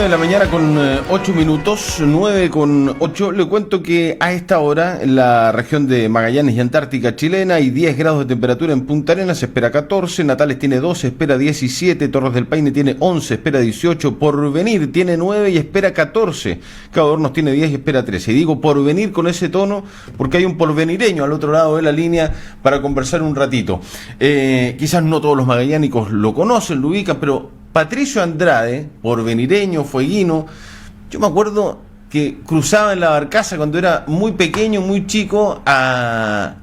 9 de la mañana con 8 minutos, 9 con 8. Le cuento que a esta hora en la región de Magallanes y Antártica chilena hay 10 grados de temperatura. En Punta Arenas se espera 14, Natales tiene 12, espera 17, Torres del Paine tiene 11, espera 18, Porvenir tiene 9 y espera 14, Cabo de Hornos tiene 10 y espera 13. Y digo Porvenir con ese tono porque hay un porvenireño al otro lado de la línea para conversar un ratito. Quizás no todos los magallánicos lo conocen, lo ubican, pero Patricio Andrade, porvenireño, fueguino, yo me acuerdo que cruzaba en la barcaza cuando era muy pequeño, muy chico, a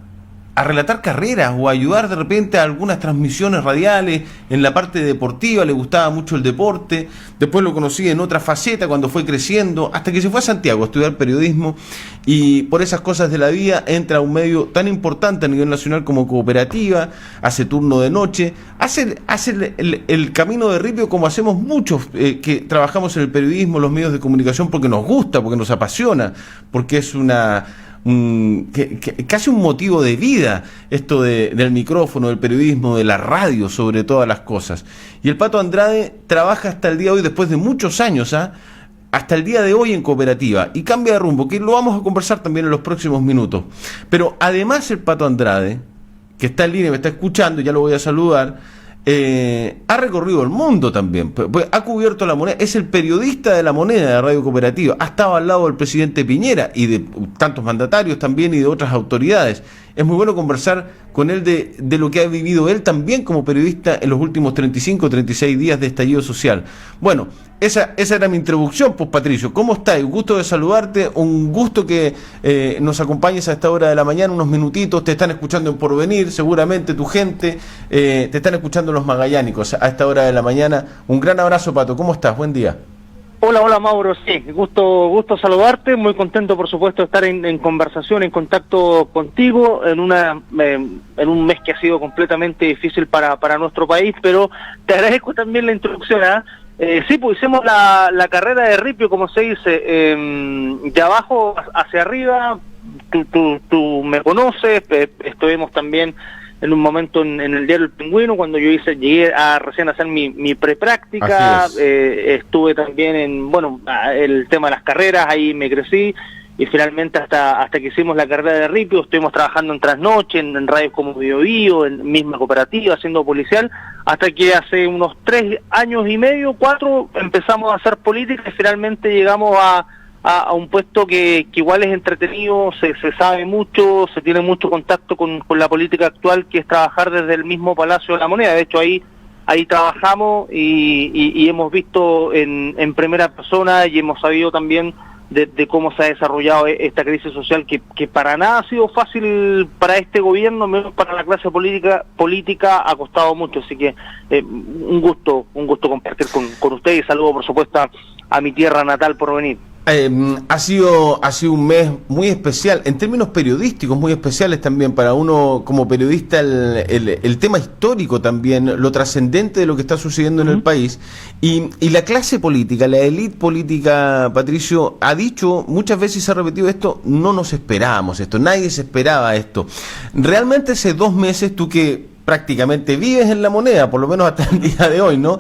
relatar carreras o a ayudar de repente a algunas transmisiones radiales en la parte deportiva. Le gustaba mucho el deporte. Después lo conocí en otra faceta cuando fue creciendo, hasta que se fue a Santiago a estudiar periodismo, y por esas cosas de la vida entra a un medio tan importante a nivel nacional como Cooperativa, hace turno de noche, hace el camino de ripio como hacemos muchos que trabajamos en el periodismo, los medios de comunicación, porque nos gusta, porque nos apasiona, porque es casi un motivo de vida esto del micrófono, del periodismo, de la radio, sobre todas las cosas. Y el Pato Andrade trabaja hasta el día de hoy, después de muchos años, hasta el día de hoy en Cooperativa, y cambia de rumbo, que lo vamos a conversar también en los próximos minutos. Pero además el Pato Andrade, que está en línea, me está escuchando, ya lo voy a saludar, ha recorrido el mundo también, pues ha cubierto La Moneda, es el periodista de La Moneda de Radio Cooperativa, ha estado al lado del presidente Piñera y de tantos mandatarios también y de otras autoridades. Es muy bueno conversar con él de lo que ha vivido él también como periodista en los últimos 35, 36 días de estallido social. Bueno, esa era mi introducción. Pues Patricio, ¿cómo estás? Un gusto de saludarte, un gusto que nos acompañes a esta hora de la mañana, unos minutitos. Te están escuchando en Porvenir, seguramente tu gente, te están escuchando los magallánicos a esta hora de la mañana. Un gran abrazo, Pato, ¿cómo estás? Buen día. Hola Mauro, sí, gusto saludarte, muy contento por supuesto de estar en conversación, en contacto contigo en un mes que ha sido completamente difícil para nuestro país, pero te agradezco también la introducción. Sí, pues hicimos la carrera de ripio, como se dice, de abajo hacia arriba. Tú me conoces, estuvimos también en un momento en el diario El Pingüino, cuando yo llegué recién a hacer mi prepráctica. Estuve también en, el tema de las carreras, ahí me crecí, y finalmente hasta que hicimos la carrera de ripio, estuvimos trabajando en trasnoche, en radios como Bio Bio, en misma Cooperativa, haciendo policial, hasta que hace unos 3 años y medio, 4, empezamos a hacer política y finalmente llegamos a un puesto que igual es entretenido, se sabe mucho, se tiene mucho contacto con la política actual, que es trabajar desde el mismo Palacio de la Moneda. De hecho ahí trabajamos y hemos visto en primera persona y hemos sabido también de cómo se ha desarrollado esta crisis social que para nada ha sido fácil para este gobierno, menos para la clase política ha costado mucho. Así que un gusto compartir con ustedes, y saludo por supuesto a mi tierra natal, Porvenir. Ha sido un mes muy especial, en términos periodísticos muy especiales también para uno como periodista, el tema histórico también, lo trascendente de lo que está sucediendo en el país, y la clase política, la élite política, Patricio, ha dicho muchas veces y se ha repetido esto: no nos esperábamos esto, nadie se esperaba esto. Realmente hace 2 meses, tú que prácticamente vives en La Moneda, por lo menos hasta el día de hoy, ¿no?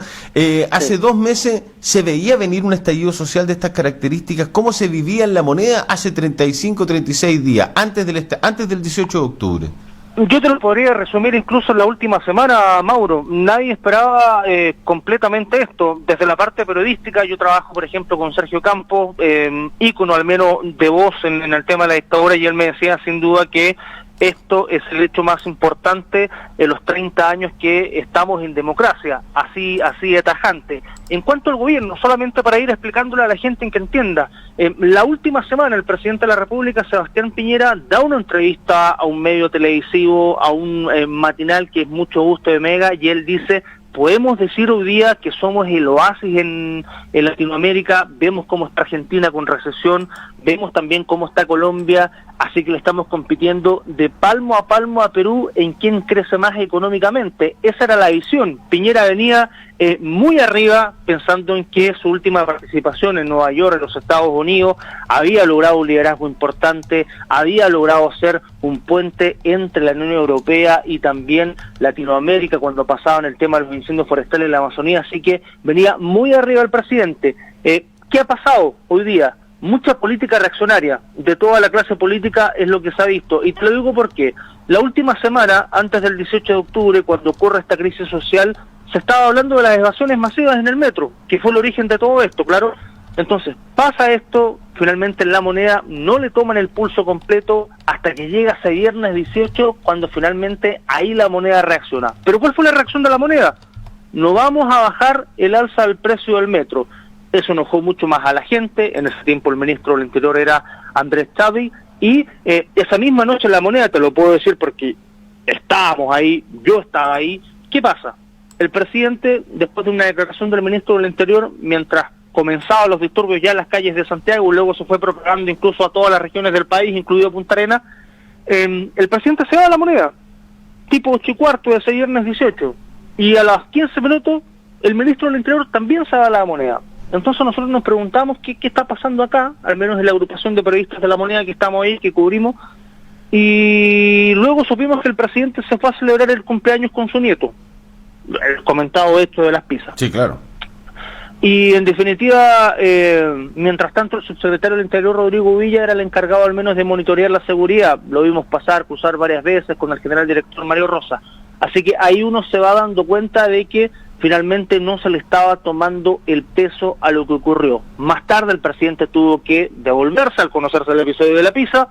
Hace 2 meses se veía venir un estallido social de estas características. ¿Cómo se vivía en La Moneda hace 35, 36 días, antes del 18 de octubre? Yo te lo podría resumir incluso en la última semana, Mauro. Nadie esperaba completamente esto. Desde la parte periodística, yo trabajo, por ejemplo, con Sergio Campos, ícono al menos de voz en el tema de la dictadura, y él me decía sin duda que esto es el hecho más importante en los 30 años que estamos en democracia, así de tajante. En cuanto al gobierno, solamente para ir explicándole a la gente en que entienda, la última semana el presidente de la República, Sebastián Piñera, da una entrevista a un medio televisivo, a un matinal que es Mucho Gusto de Mega, y él dice: podemos decir hoy día que somos el oasis en Latinoamérica. Vemos cómo está Argentina con recesión, vemos también cómo está Colombia, así que le estamos compitiendo de palmo a Perú en quién crece más económicamente. Esa era la visión. Piñera venía muy arriba, pensando en que su última participación en Nueva York, en los Estados Unidos, había logrado un liderazgo importante, había logrado ser un puente entre la Unión Europea y también Latinoamérica cuando pasaban el tema de los incendios forestales en la Amazonía, así que venía muy arriba el presidente. ¿Qué ha pasado hoy día? Mucha política reaccionaria de toda la clase política es lo que se ha visto. Y te lo digo porque la última semana, antes del 18 de octubre, cuando ocurre esta crisis social, se estaba hablando de las evasiones masivas en el metro, que fue el origen de todo esto, claro. Entonces, pasa esto, finalmente en La Moneda no le toman el pulso completo hasta que llega ese viernes 18, cuando finalmente ahí La Moneda reacciona. ¿Pero cuál fue la reacción de La Moneda? No vamos a bajar el alza del precio del metro. Eso enojó mucho más a la gente. En ese tiempo el ministro del Interior era Andrés Chadwick, y esa misma noche en La Moneda, te lo puedo decir porque estábamos ahí, yo estaba ahí. ¿Qué pasa? El presidente, después de una declaración del ministro del Interior, mientras comenzaban los disturbios ya en las calles de Santiago, luego se fue propagando incluso a todas las regiones del país, incluido Punta Arenas, el presidente se va a La Moneda, tipo 8:15 de ese viernes 18, y a las 15 minutos el ministro del Interior también se va a La Moneda. Entonces nosotros nos preguntamos qué está pasando acá, al menos en la agrupación de periodistas de La Moneda que estamos ahí, que cubrimos, y luego supimos que el presidente se fue a celebrar el cumpleaños con su nieto, el comentado hecho de las pizzas. Sí, claro. Y en definitiva, mientras tanto el subsecretario del Interior, Rodrigo Villa, era el encargado al menos de monitorear la seguridad. Lo vimos cruzar varias veces con el general director Mario Rosa. Así que ahí uno se va dando cuenta de que finalmente no se le estaba tomando el peso a lo que ocurrió. Más tarde el presidente tuvo que devolverse al conocerse el episodio de la pizza,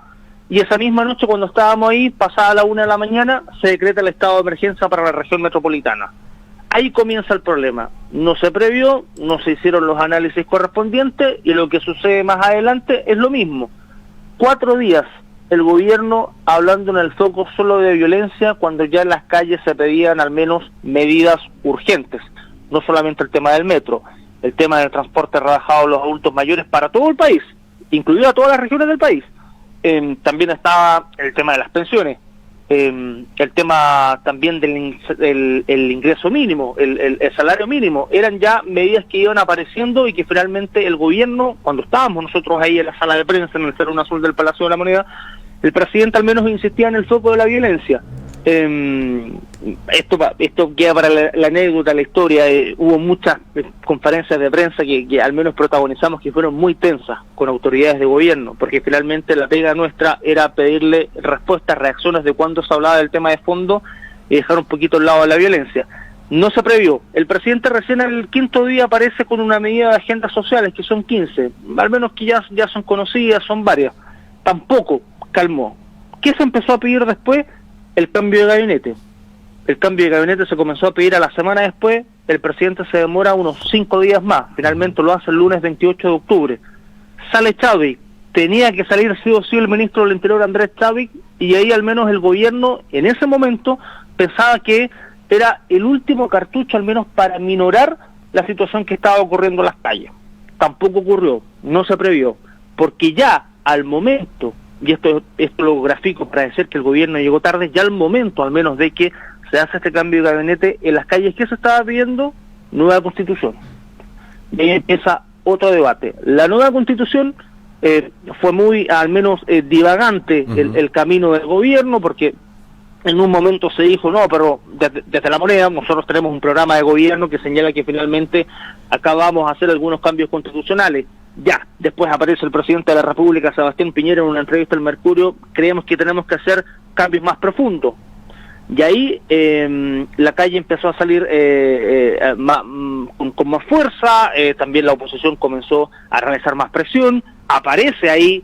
y esa misma noche cuando estábamos ahí, pasada la 1 de la mañana, se decreta el estado de emergencia para la región metropolitana. Ahí comienza el problema. No se previó, no se hicieron los análisis correspondientes, y lo que sucede más adelante es lo mismo. 4 días el gobierno hablando en el foco solo de violencia, cuando ya en las calles se pedían al menos medidas urgentes. No solamente el tema del metro, el tema del transporte relajado a los adultos mayores para todo el país, incluido a todas las regiones del país. También estaba el tema de las pensiones. El tema también del ingreso mínimo, el salario mínimo, eran ya medidas que iban apareciendo y que finalmente el gobierno, cuando estábamos nosotros ahí en la sala de prensa en el Salón Azul del Palacio de la Moneda, el presidente al menos insistía en el foco de la violencia. Esto queda para la anécdota, la historia. Hubo muchas conferencias de prensa que al menos protagonizamos, que fueron muy tensas con autoridades de gobierno, porque finalmente la pega nuestra era pedirle respuestas, reacciones de cuando se hablaba del tema de fondo y dejar un poquito al lado de la violencia. No se previó. El presidente recién el 5.º día aparece con una medida de agendas sociales, que son 15, al menos que ya son conocidas, son varias. Tampoco calmó. ¿Qué se empezó a pedir después? El cambio de gabinete. El cambio de gabinete se comenzó a pedir a la semana después. El presidente se demora unos 5 días más. Finalmente lo hace el lunes 28 de octubre. Sale Chadwick. Tenía que salir sí o sí el ministro del Interior, Andrés Chadwick, y ahí al menos el gobierno en ese momento pensaba que era el último cartucho al menos para minorar la situación que estaba ocurriendo en las calles. Tampoco ocurrió, no se previó, porque ya al momento, y esto lo grafico para decir que el gobierno llegó tarde, ya al momento al menos de que se hace este cambio de gabinete en las calles, ¿qué se estaba pidiendo? Nueva constitución. Y ahí empieza otro debate. La nueva constitución fue muy, al menos divagante el camino del gobierno, porque en un momento se dijo, no, pero desde La Moneda nosotros tenemos un programa de gobierno que señala que finalmente acá vamos a hacer algunos cambios constitucionales. Ya, después aparece el presidente de la República, Sebastián Piñera, en una entrevista al Mercurio: creemos que tenemos que hacer cambios más profundos. Y ahí la calle empezó a salir con más fuerza, también la oposición comenzó a realizar más presión. Aparece ahí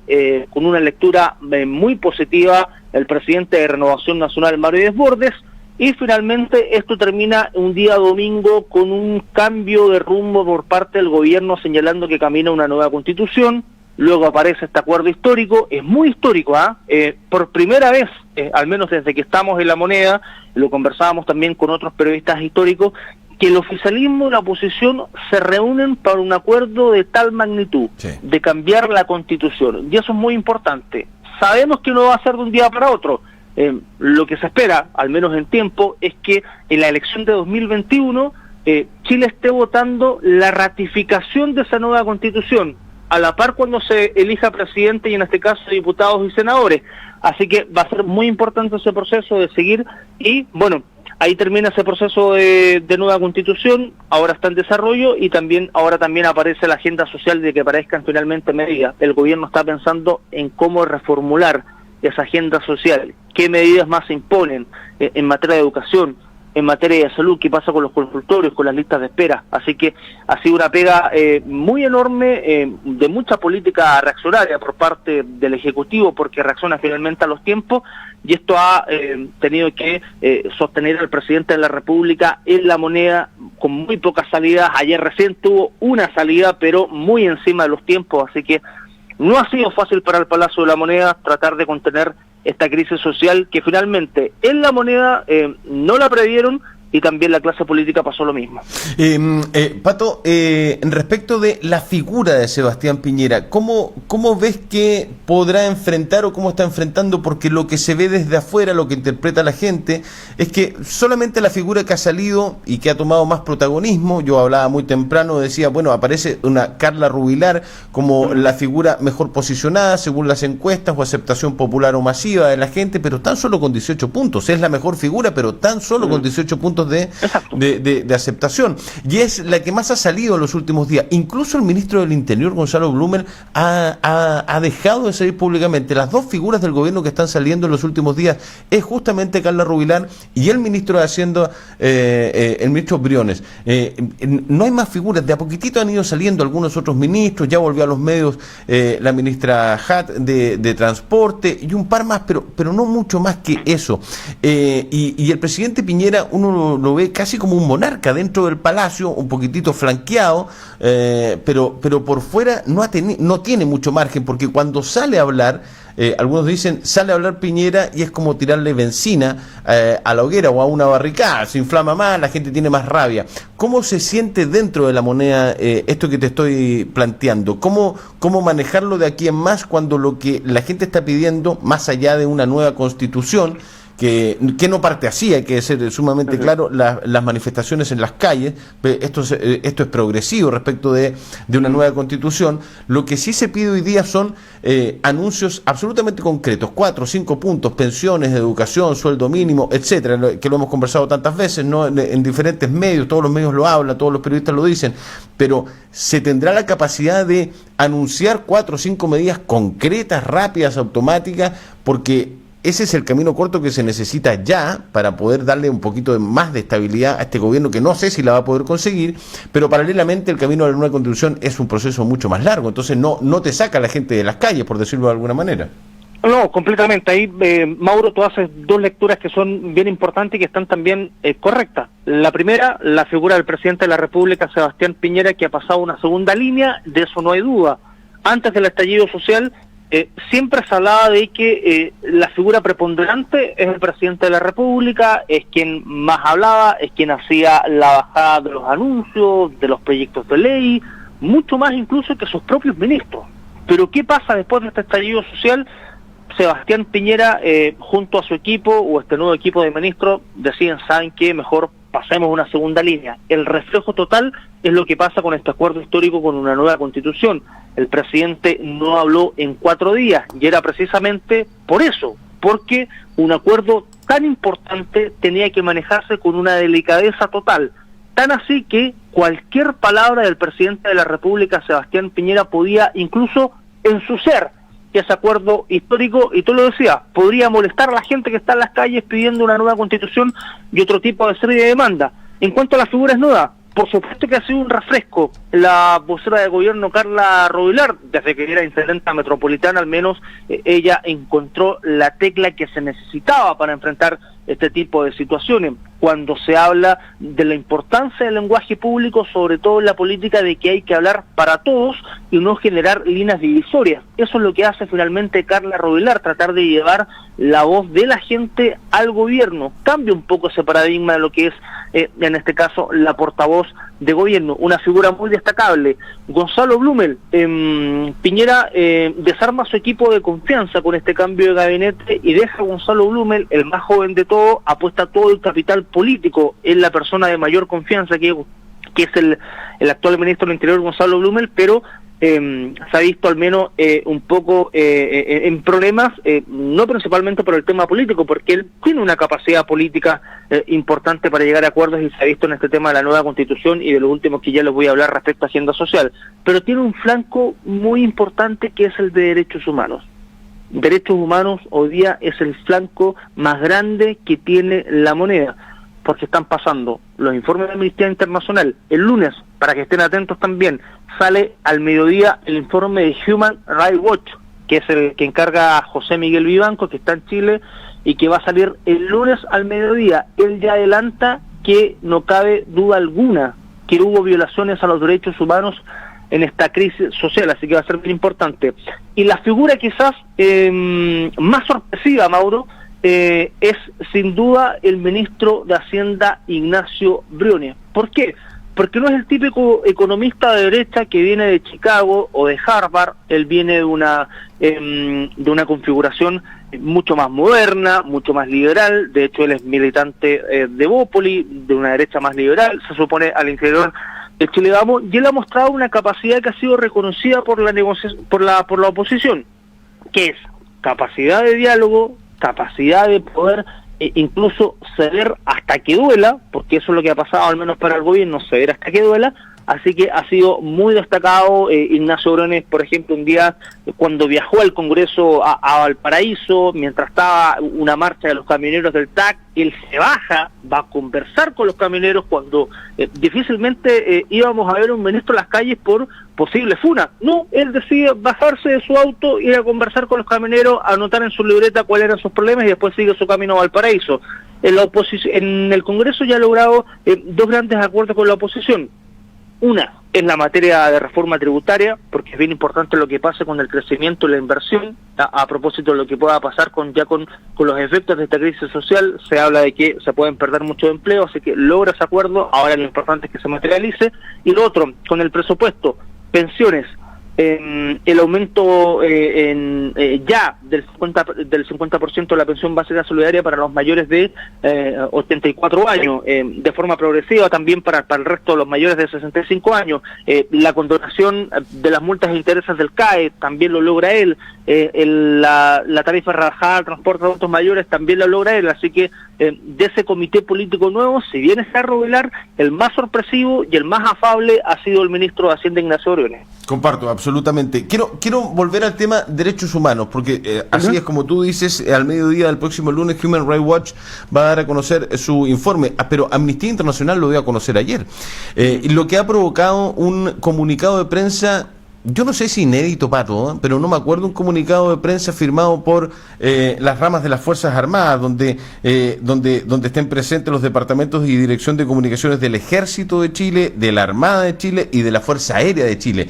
con una lectura muy positiva el presidente de Renovación Nacional, Mario Desbordes, y finalmente esto termina un día domingo con un cambio de rumbo por parte del gobierno, señalando que camina una nueva constitución. Luego aparece este acuerdo histórico, es muy histórico, por primera vez, al menos desde que estamos en La Moneda, lo conversábamos también con otros periodistas históricos, que el oficialismo y la oposición se reúnen para un acuerdo de tal magnitud, sí, de cambiar la constitución, y eso es muy importante. Sabemos que no va a ser de un día para otro. Lo que se espera, al menos en tiempo, es que en la elección de 2021 Chile esté votando la ratificación de esa nueva constitución, a la par cuando se elija presidente y en este caso diputados y senadores. Así que va a ser muy importante ese proceso de seguir, y bueno, ahí termina ese proceso de nueva constitución, ahora está en desarrollo y ahora también aparece la agenda social de que aparezcan finalmente medidas. El gobierno está pensando en cómo reformular esa agenda social, qué medidas más se imponen en materia de educación, en materia de salud, qué pasa con los consultorios, con las listas de espera. Así que ha sido una pega muy enorme, de mucha política reaccionaria por parte del Ejecutivo, porque reacciona finalmente a los tiempos, y esto ha tenido que sostener al presidente de la República en la moneda con muy pocas salidas. Ayer recién tuvo una salida, pero muy encima de los tiempos, así que no ha sido fácil para el Palacio de la Moneda tratar de contener esta crisis social que finalmente en la moneda no la previeron, y también la clase política pasó lo mismo. Pato, respecto de la figura de Sebastián Piñera, ¿cómo ves que podrá enfrentar o cómo está enfrentando? Porque lo que se ve desde afuera, lo que interpreta la gente, es que solamente la figura que ha salido y que ha tomado más protagonismo, yo hablaba muy temprano, decía, bueno, aparece una Carla Rubilar como la figura mejor posicionada según las encuestas o aceptación popular o masiva de la gente, pero tan solo con 18 puntos. Es la mejor figura, pero tan solo con 18 puntos de aceptación, y es la que más ha salido en los últimos días. Incluso el ministro del Interior, Gonzalo Blumel, ha dejado de salir públicamente. Las dos figuras del gobierno que están saliendo en los últimos días es justamente Carla Rubilar y el ministro de Hacienda, el ministro Briones. No hay más figuras, de a poquitito han ido saliendo algunos otros ministros, ya volvió a los medios la ministra Hatt de Transporte y un par más, pero no mucho más que eso. Y el presidente Piñera, uno lo ve casi como un monarca dentro del palacio, un poquitito flanqueado, pero por fuera no tiene mucho margen, porque cuando sale a hablar, algunos dicen, sale a hablar Piñera y es como tirarle benzina a la hoguera o a una barricada, se inflama más, la gente tiene más rabia. ¿Cómo se siente dentro de la moneda esto que te estoy planteando? ¿Cómo manejarlo de aquí en más cuando lo que la gente está pidiendo, más allá de una nueva constitución, que no parte así, hay que ser sumamente claro, las manifestaciones en las calles, esto es progresivo respecto de una nueva constitución? Lo que sí se pide hoy día son anuncios absolutamente concretos, 4 o 5 puntos, pensiones, educación, sueldo mínimo, etcétera, que lo hemos conversado tantas veces, ¿no? En diferentes medios, todos los medios lo hablan, todos los periodistas lo dicen, pero se tendrá la capacidad de anunciar 4 o 5 medidas concretas, rápidas, automáticas, porque ese es el camino corto que se necesita ya para poder darle un poquito más de estabilidad a este gobierno, que no sé si la va a poder conseguir, pero paralelamente el camino a la nueva constitución es un proceso mucho más largo, entonces no te saca a la gente de las calles, por decirlo de alguna manera. No, completamente. Ahí, Mauro, tú haces dos lecturas que son bien importantes y que están también correctas. La primera, la figura del presidente de la República, Sebastián Piñera, que ha pasado una segunda línea, de eso no hay duda. Antes del estallido social, siempre se hablaba de que la figura preponderante es el presidente de la República, es quien más hablaba, es quien hacía la bajada de los anuncios, de los proyectos de ley, mucho más incluso que sus propios ministros. Pero ¿qué pasa después de este estallido social? Sebastián Piñera, junto a su equipo, o este nuevo equipo de ministros, deciden, ¿saben qué? Mejor pasemos a una segunda línea. El reflejo total es lo que pasa con este acuerdo histórico con una nueva constitución. El presidente no habló en 4 días, y era precisamente por eso, porque un acuerdo tan importante tenía que manejarse con una delicadeza total, tan así que cualquier palabra del presidente de la República, Sebastián Piñera, podía incluso ensuciar ese acuerdo histórico, y tú lo decías, podría molestar a la gente que está en las calles pidiendo una nueva constitución y otro tipo de serie de demanda. En cuanto a las figuras nuevas, por supuesto que ha sido un refresco. La vocera de gobierno, Carla Rubilar, desde que era intendenta metropolitana, al menos ella encontró la tecla que se necesitaba para enfrentar este tipo de situaciones. Cuando se habla de la importancia del lenguaje público, sobre todo en la política, de que hay que hablar para todos y no generar líneas divisorias. Eso es lo que hace finalmente Carla Rubilar, tratar de llevar la voz de la gente al gobierno. Cambia un poco ese paradigma de lo que es, en este caso, la portavoz de gobierno. Una figura muy destacable, Gonzalo Blumel. Piñera desarma su equipo de confianza con este cambio de gabinete y deja a Gonzalo Blumel, el más joven de todo, apuesta todo el capital político en la persona de mayor confianza, que es el actual ministro del Interior, Gonzalo Blumel, pero se ha visto al menos un poco en problemas, no principalmente por el tema político, porque él tiene una capacidad política importante para llegar a acuerdos y se ha visto en este tema de la nueva Constitución y de los últimos que ya les voy a hablar respecto a agenda social, pero tiene un flanco muy importante que es el de derechos humanos. Derechos humanos hoy día es el flanco más grande que tiene la moneda, porque están pasando los informes de Amnistía Internacional. El lunes, para que estén atentos también, sale al mediodía el informe de Human Rights Watch, que es el que encarga a José Miguel Vivanco, que está en Chile, y que va a salir el lunes al mediodía. Él ya adelanta que no cabe duda alguna que hubo violaciones a los derechos humanos en esta crisis social, así que va a ser muy importante. Y la figura quizás más sorpresiva, Mauro, es sin duda el ministro de Hacienda, Ignacio Briones. ¿Por qué? Porque no es el típico economista de derecha que viene de Chicago o de Harvard. Él viene de una configuración mucho más moderna, mucho más liberal. De hecho, él es militante de Bópoli, de una derecha más liberal, se supone, al interior de Chile Vamos, y él ha mostrado una capacidad que ha sido reconocida por la por la oposición, que es capacidad de diálogo, capacidad de poder incluso ceder hasta que duela, porque eso es lo que ha pasado, al menos para el gobierno, ceder hasta que duela. Así que ha sido muy destacado Ignacio Briones, por ejemplo, un día cuando viajó al Congreso a Valparaíso, mientras estaba una marcha de los camioneros del TAC, él se baja, va a conversar con los camioneros cuando difícilmente íbamos a ver a un ministro en las calles por posible funa. No, él decide bajarse de su auto, ir a conversar con los camioneros, anotar en su libreta cuáles eran sus problemas y después sigue su camino a Valparaíso. En el Congreso ya ha logrado dos grandes acuerdos con la oposición. Una, en la materia de reforma tributaria, porque es bien importante lo que pase con el crecimiento y la inversión, a propósito de lo que pueda pasar con los efectos de esta crisis social. Se habla de que se pueden perder mucho empleo, así que logra ese acuerdo, ahora lo importante es que se materialice. Y lo otro, con el presupuesto, pensiones, el aumento ya del 50% de la pensión básica solidaria para los mayores de 84 años, de forma progresiva también para el resto de los mayores de 65 años, la condonación de las multas e intereses del CAE también lo logra él, la tarifa rebajada al transporte de autos mayores también lo logra él, así que de ese comité político nuevo, si bien está a revelar, el más sorpresivo y el más afable ha sido el ministro de Hacienda, Ignacio Briones. Comparto, absolutamente. Quiero volver al tema derechos humanos, porque así es como tú dices, al mediodía del próximo lunes Human Rights Watch va a dar a conocer su informe, pero Amnistía Internacional lo dio a conocer ayer, lo que ha provocado un comunicado de prensa. Yo no sé si inédito, Pato, pero no me acuerdo un comunicado de prensa firmado por las ramas de las Fuerzas Armadas, donde estén presentes los departamentos y dirección de comunicaciones del Ejército de Chile, de la Armada de Chile y de la Fuerza Aérea de Chile.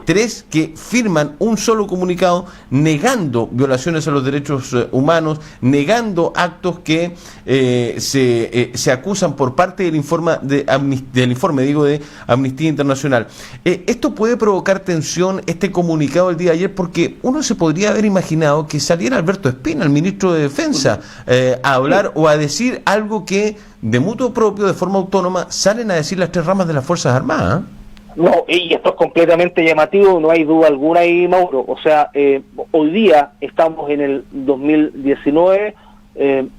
Tres que firman un solo comunicado negando violaciones a los derechos humanos, negando actos que se acusan por parte del informe de Amnistía Internacional. Esto puede provocar tensión, este comunicado del día de ayer, porque uno se podría haber imaginado que saliera Alberto Espina, el ministro de Defensa, a hablar o a decir algo que de mutuo propio, de forma autónoma, salen a decir las tres ramas de las Fuerzas Armadas. No, y esto es completamente llamativo, no hay duda alguna ahí, Mauro. O sea, hoy día estamos en el 2019,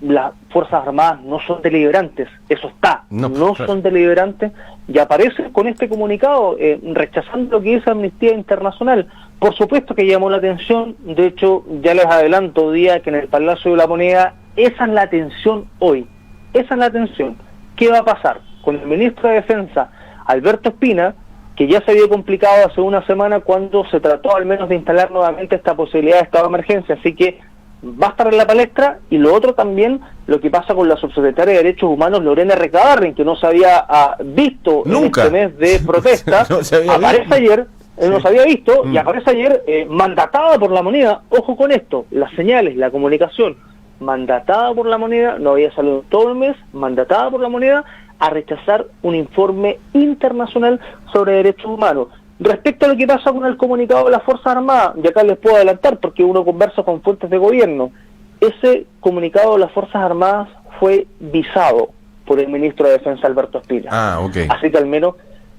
las Fuerzas Armadas no son deliberantes, eso está, no son deliberantes, y aparece con este comunicado rechazando lo que dice Amnistía Internacional. Por supuesto que llamó la atención, de hecho ya les adelanto hoy día que en el Palacio de la Moneda esa es la atención hoy, esa es la atención. ¿Qué va a pasar con el ministro de Defensa, Alberto Espina, que ya se había complicado hace una semana cuando se trató al menos de instalar nuevamente esta posibilidad de estado de emergencia? Así que va a estar en la palestra. Y lo otro también, lo que pasa con la subsecretaria de Derechos Humanos, Lorena Recabarren, que no se había visto nunca en este mes de protesta, no aparece ayer, no se había visto, y aparece ayer mandatada por la Moneda. Ojo con esto, las señales, la comunicación, mandatada por la Moneda, no había salido todo el mes, mandatada por la Moneda a rechazar un informe internacional sobre derechos humanos. Respecto a lo que pasa con el comunicado de las Fuerzas Armadas, y acá les puedo adelantar porque uno conversa con fuentes de gobierno, ese comunicado de las Fuerzas Armadas fue visado por el ministro de Defensa, Alberto Espina. Okay. Así que al menos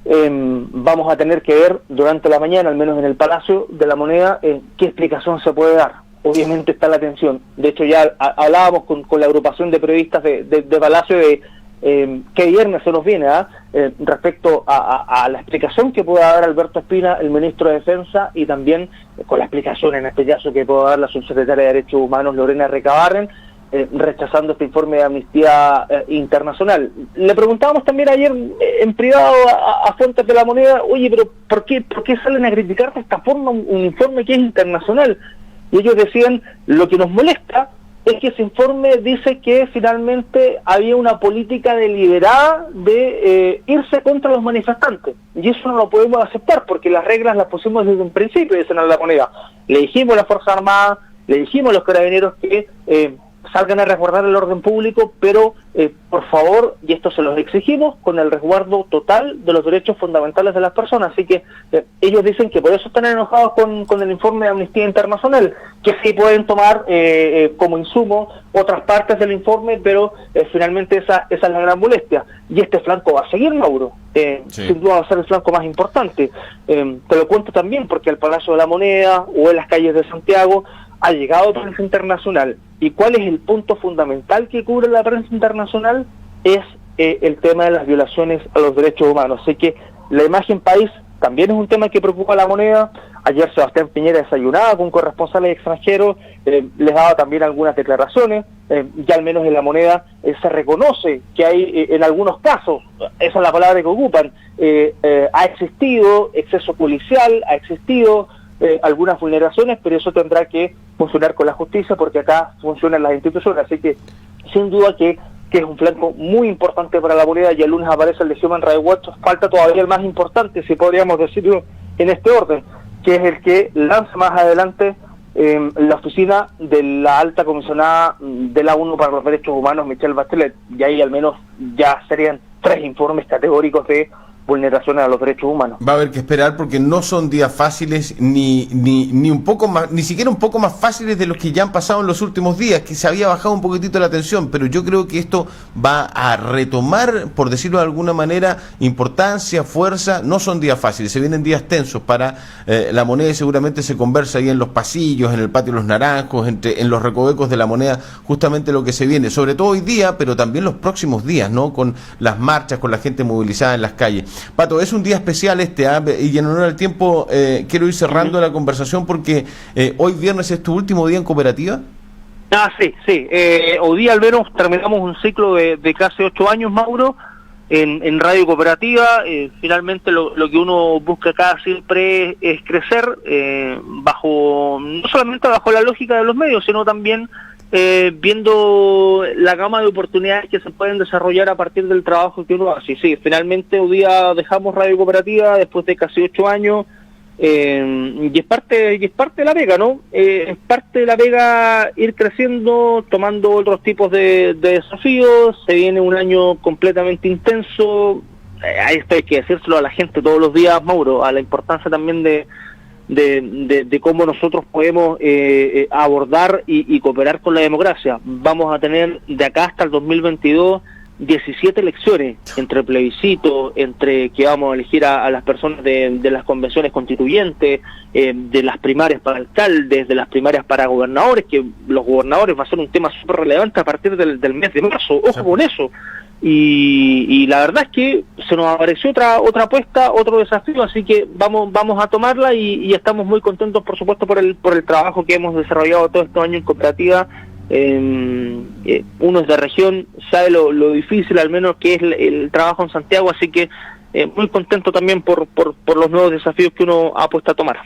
vamos a tener que ver durante la mañana, al menos en el Palacio de la Moneda, qué explicación se puede dar. Obviamente está la atención. De hecho, ya hablábamos con la agrupación de periodistas de Palacio de qué viernes se nos viene respecto a la explicación que pueda dar Alberto Espina, el ministro de Defensa, y también con la explicación en este caso que pueda dar la subsecretaria de Derechos Humanos, Lorena Recabarren, rechazando este informe de Amnistía Internacional. Le preguntábamos también ayer en privado a fuentes de la Moneda, oye, pero ¿por qué salen a criticar de esta forma un informe que es internacional? Y ellos decían, lo que nos molesta es que ese informe dice que finalmente había una política deliberada de irse contra los manifestantes, y eso no lo podemos aceptar porque las reglas las pusimos desde un principio, dicen a la Moneda. Le dijimos a las Fuerzas Armadas, le dijimos a los carabineros que salgan a resguardar el orden público, pero por favor, y esto se los exigimos, con el resguardo total de los derechos fundamentales de las personas. Así que ellos dicen que por eso están enojados con el informe de Amnistía Internacional, que sí pueden tomar como insumo otras partes del informe, pero finalmente esa es la gran molestia. Y este flanco va a seguir, Mauro. Sí. Sin duda va a ser el flanco más importante. Te lo cuento también porque al Palacio de la Moneda o en las calles de Santiago ha llegado prensa internacional. ¿Y cuál es el punto fundamental que cubre la prensa internacional? Es el tema de las violaciones a los derechos humanos. Así que la imagen país también es un tema que preocupa a la Moneda. Ayer Sebastián Piñera desayunaba con corresponsales extranjeros, les daba también algunas declaraciones, ya al menos en la Moneda se reconoce que hay en algunos casos, esa es la palabra que ocupan, ha existido exceso policial, ha existido algunas vulneraciones, pero eso tendrá que funcionar con la justicia porque acá funcionan las instituciones, así que sin duda que es un flanco muy importante para la Moneda, y el lunes aparece el de Human Rights Watch. Falta todavía el más importante, si podríamos decirlo en este orden, que es el que lanza más adelante la oficina de la alta comisionada de la ONU para los Derechos Humanos, Michelle Bachelet, y ahí al menos ya serían 3 informes categóricos de vulneraciones a los derechos humanos. Va a haber que esperar porque no son días fáciles ni un poco más, ni siquiera un poco más fáciles de los que ya han pasado en los últimos días, que se había bajado un poquitito la tensión, pero yo creo que esto va a retomar, por decirlo de alguna manera, importancia, fuerza. No son días fáciles, se vienen días tensos para la Moneda, y seguramente se conversa ahí en los pasillos, en el patio de los Naranjos, en los recovecos de la Moneda, justamente lo que se viene, sobre todo hoy día, pero también los próximos días, ¿no? Con las marchas, con la gente movilizada en las calles. Pato, es un día especial y en honor al tiempo quiero ir cerrando la conversación porque hoy viernes es tu último día en cooperativa. Sí. Hoy día al menos terminamos un ciclo de casi 8 años, Mauro, en Radio Cooperativa. Finalmente lo que uno busca acá siempre es crecer, no solamente bajo la lógica de los medios, sino también viendo la gama de oportunidades que se pueden desarrollar a partir del trabajo que uno hace. Sí, finalmente hoy día dejamos Radio Cooperativa después de casi 8 años, y es parte de la pega, ¿no? Es parte de la pega ir creciendo, tomando otros tipos de desafíos. Se viene un año completamente intenso. A esto hay que decírselo a la gente todos los días, Mauro, a la importancia también de cómo nosotros podemos abordar y cooperar con la democracia. Vamos a tener de acá hasta el 2022 17 elecciones, entre plebiscito, entre que vamos a elegir a las personas de las convenciones constituyentes, de las primarias para alcaldes, de las primarias para gobernadores, que los gobernadores va a ser un tema súper relevante a partir del mes de marzo, ojo con eso. Y la verdad es que se nos apareció otra apuesta, otro desafío, así que vamos a tomarla y estamos muy contentos, por supuesto, por el trabajo que hemos desarrollado todo este año en cooperativa. Uno es de región, sabe lo difícil al menos que es el trabajo en Santiago, así que muy contento también por los nuevos desafíos que uno ha puesto a tomar.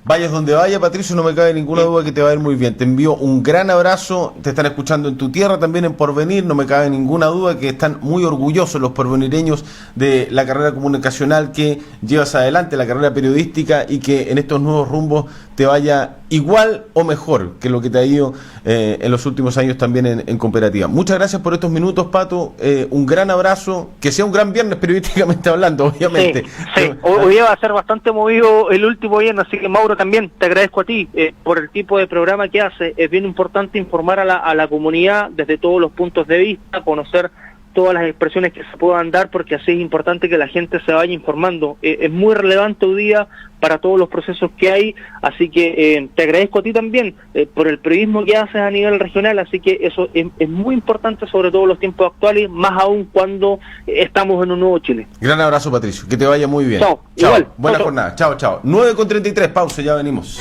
Vayas donde vaya, Patricio, no me cabe ninguna duda que te va a ir muy bien. Te envío un gran abrazo, te están escuchando en tu tierra, también en Porvenir, no me cabe ninguna duda que están muy orgullosos los porvenireños de la carrera comunicacional que llevas adelante, la carrera periodística, y que en estos nuevos rumbos te vaya igual o mejor que lo que te ha ido en los últimos años también en cooperativa. Muchas gracias por estos minutos, Pato, un gran abrazo, que sea un gran viernes periodísticamente hablando, obviamente. Sí. Hoy va a ser bastante movido el último viernes, así que Mauro, también te agradezco a ti por el tipo de programa que hace. Es bien importante informar a la comunidad desde todos los puntos de vista, conocer todas las expresiones que se puedan dar, porque así es importante que la gente se vaya informando. Es muy relevante hoy día para todos los procesos que hay, así que te agradezco a ti también por el periodismo que haces a nivel regional, así que eso es muy importante, sobre todo en los tiempos actuales, más aún cuando estamos en un nuevo Chile. Gran abrazo, Patricio, que te vaya muy bien. Chao. Chao. Igual. Buena Chao. jornada. Chao, chao. 9:33, pausa, ya venimos.